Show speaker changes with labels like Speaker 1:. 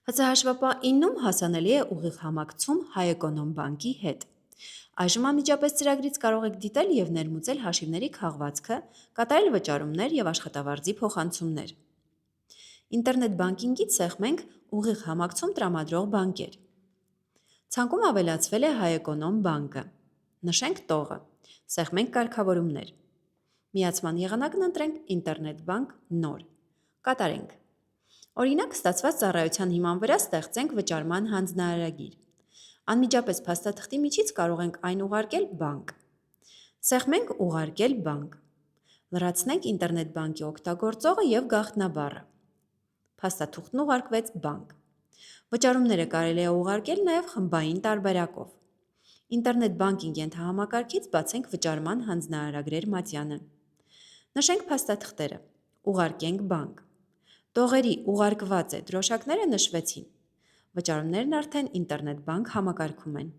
Speaker 1: ՀՑՀ 9-ում հասանելի է ուղիղ համակցում Հայէկոնոմ բանկի հետ։ Այժմ անմիջապես ծրագրից կարող եք դիտել և ներմուծել հաշիվների քաղվածքը, կատարել վճարումներ և աշխատավարձի փոխանցումներ։ Ինտերնետ բանկինգից սեղմենք ուղիղ համակցում տրամադրող բանկեր։ Ցանկում ավելացվել է Հայէկոնոմ բանկը։ Նշենք տողը, սեղմենք կարգավորումներ։ Միացման եղանակն ընտրենք ինտերնետ բանկ նոր։ Կատարենք։ Օրինակ, ստացված ծառայության հիման վրա ստեղծենք վճարման հանձնարարագիր։ Անմիջապես փաստաթղթի միջից կարող ենք այն ուղարկել բանկ։ Սեղմենք «Ուղարկել բանկ»։ Լրացնենք ինտերնետ բանկի օգտագործողը և գաղտնաբառը։ Փաստաթուղթն ուղարկվեց բանկ։ Վճարումները կարելի է ուղարկել նաև խմբային տարբերակով։ Ինտերնետ բանկինգ ենթահամակարգից բացենք վճարման հանձնարարագրեր մատյանը։ Նշենք փաստաթղթերը։ Ուղարկենք բանկ։ Տողերի ուղարկված է դրոշակները նշվեցին։ Վճարումներն արդեն ինտերնետ բանկ համակարգում են։